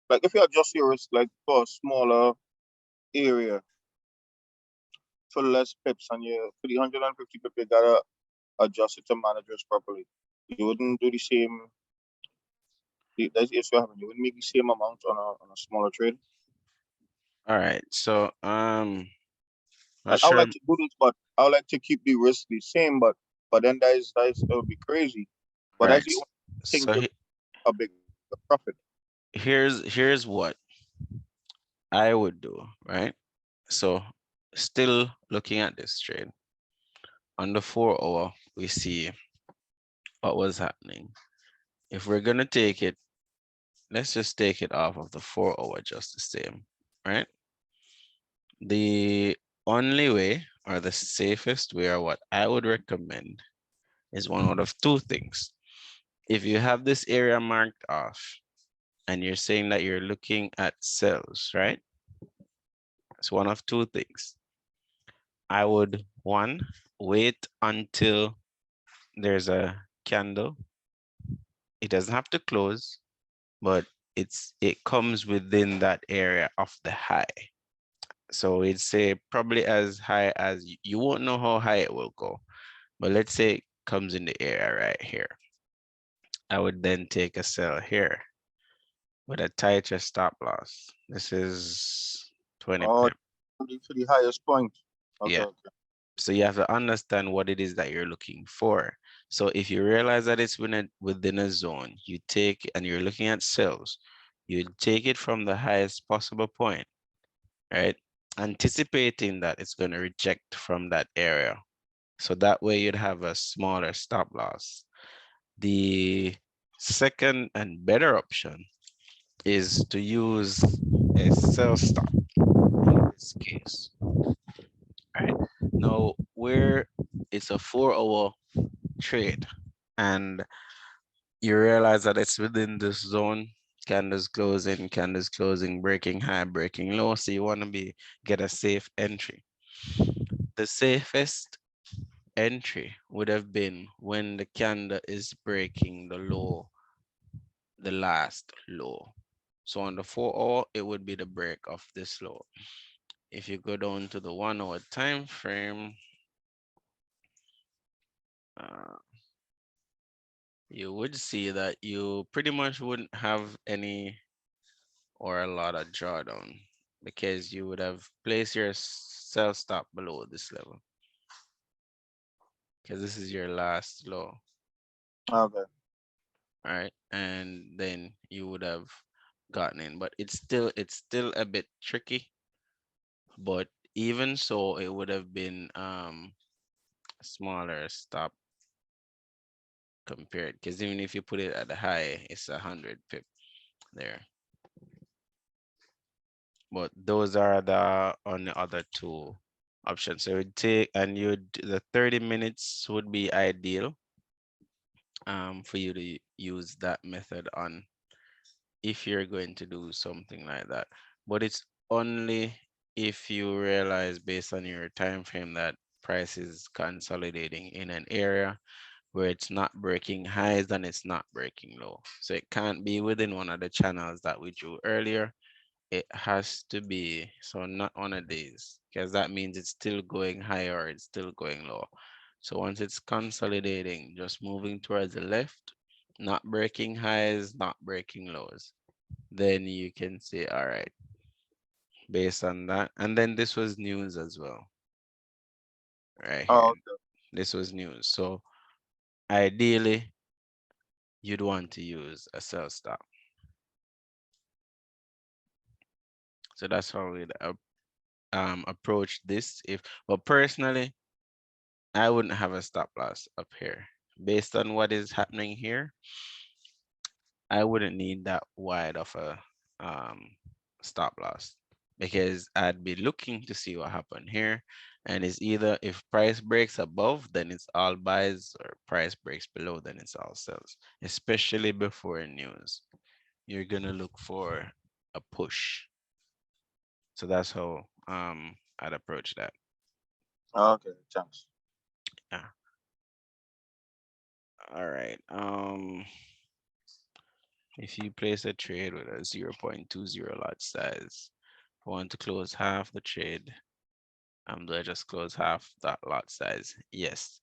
like if you adjust your risk like for a smaller area for less pips and you for the 150 pip you gotta adjust it to manage risk properly. You wouldn't do the same. That's the issue happening. You wouldn't make the same amount on a smaller trade. All right, so not Like I would sure. like to do this, but I would like to keep the risk the same. But then that would be crazy. But that's Right. the only thing So to a big profit. here's what I would do, right? So still looking at this trade. On the 4 hour, we see what was happening. If we're gonna take it, let's just take it off of the 4 hour just the same, right? The only way, or the safest way, or what I would recommend, is one out of two things. If you have this area marked off and you're saying that you're looking at sells, right? It's one of two things. I would, one, wait until there's a candle It doesn't have to close, but it comes within that area of the high. So it's say probably as high as you won't know how high it will go, but let's say it comes in the area right here. I would then take a sell here with a tighter stop loss. This is 20 Oh, pip. to the highest point. Okay, Yeah. okay. So you have to understand what it is that you're looking for. So if you realize that it's within a zone, you take and you're looking at sells, you take it from the highest possible point, right? Anticipating that it's going to reject from that area. So that way you'd have a smaller stop loss. The second and better option is to use a sell stop in this case. Right now, where it's a 4-hour trade and you realize that it's within this zone, candles closing, breaking high, breaking low. So you want to get a safe entry. The safest entry would have been when the candle is breaking the low, the last low. So on the 4-hour, it would be the break of this low. If you go down to the 1-hour time frame, you would see that you pretty much wouldn't have any or a lot of drawdown because you would have placed your sell stop below this level because this is your last low. Okay. All right, and then you would have gotten in, but it's still a bit tricky. But even so, it would have been smaller stop compared, because even if you put it at the high, it's 100 pip there. But those are the on the other two options. So it would take, and the 30 minutes would be ideal for you to use that method on if you're going to do something like that. But it's only if you realize based on your time frame that price is consolidating in an area where it's not breaking highs and it's not breaking low. So it can't be within one of the channels that we drew earlier. It has to be, so not one of these, because that means it's still going higher or it's still going low. So once it's consolidating, just moving towards the left, not breaking highs, not breaking lows, then you can say, all right, based on that. And then this was news as well, right here. Oh, okay. This was news. So ideally, you'd want to use a sell stop. So that's how we'd approach this. Well, personally, I wouldn't have a stop loss up here. Based on what is happening here, I wouldn't need that wide of a stop loss because I'd be looking to see what happened here. And it's either if price breaks above, then it's all buys, or price breaks below, then it's all sells, especially before news. You're gonna look for a push. So that's how I'd approach that. Okay, thanks. Yeah. All right. If you place a trade with a 0.20 lot size, I want to close half the trade. Do I just close half that lot size? Yes.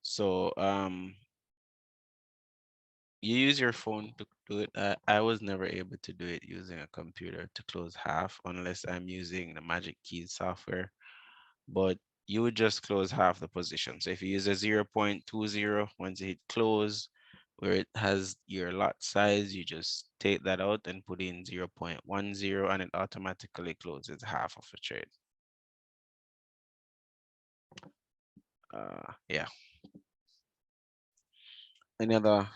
So you use your phone to do it. I was never able to do it using a computer to close half unless I'm using the Magic Keys software. But you would just close half the position. So if you use a 0.20, once you hit close, where it has your lot size, you just take that out and put in 0.10 and it automatically closes half of the trade. Yeah. Any other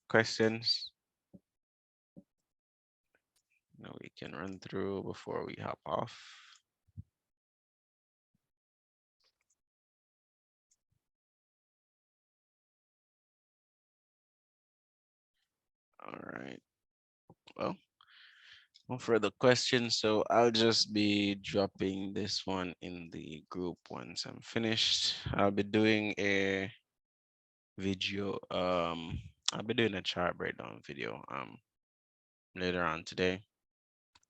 questions? No, we can run through before we hop off. All right. Well, no further questions. So I'll just be dropping this one in the group once I'm finished. I'll be doing a video I'll be doing a chart breakdown video later on today,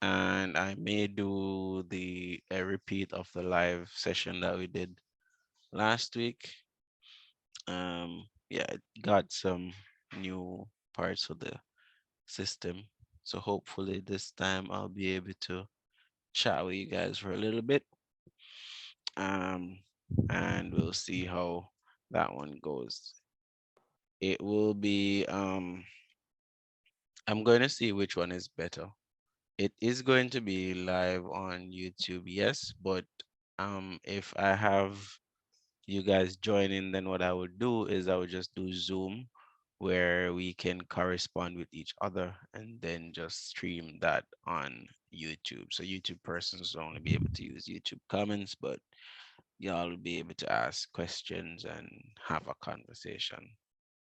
and I may do a repeat of the live session that we did last week. Yeah, it got some new parts of the system, so hopefully this time I'll be able to chat with you guys for a little bit, and we'll see how that one goes. It will be I'm going to see which one is better. It is going to be live on YouTube, yes, but if I have you guys join in, then what I would do is I would just do Zoom, where we can correspond with each other, and then just stream that on YouTube. So YouTube persons will only be able to use YouTube comments, but y'all will be able to ask questions and have a conversation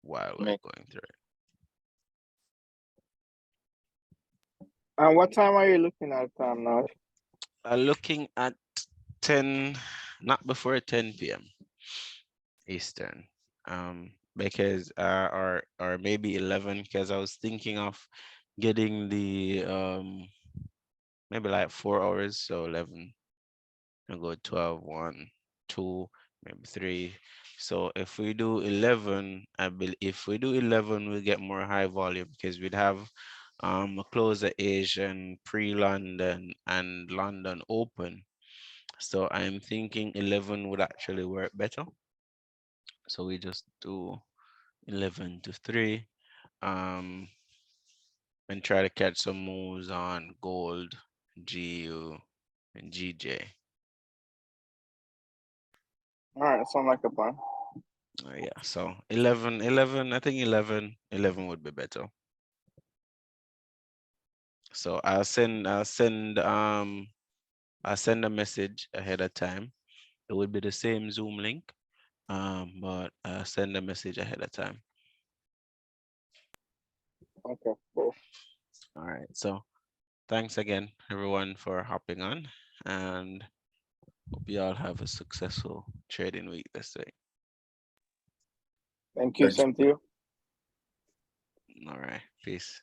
while we're Make going through it. And what time are you looking at now? Looking at 10, not before 10 p.m. Eastern, because or maybe 11, because I was thinking of getting the maybe like 4 hours, so 11 and go 12, 1, 2, maybe 3. So if we do 11, I believe if we do 11, we'll get more high volume, because we'd have a closer Asian pre-London and London open. So I'm thinking 11 would actually work better. So we just do 11 to 3, and try to catch some moves on gold, GU, and GJ. All right, sound like a plan. Yeah, so 11, I think 11 would be better. So I'll send a message ahead of time. It would be the same Zoom link, but I'll send a message ahead of time. Okay, cool. All right, so thanks again, everyone, for hopping on, and hope you all have a successful trading week this week. Thank you, Thanks. same to you. All right, peace.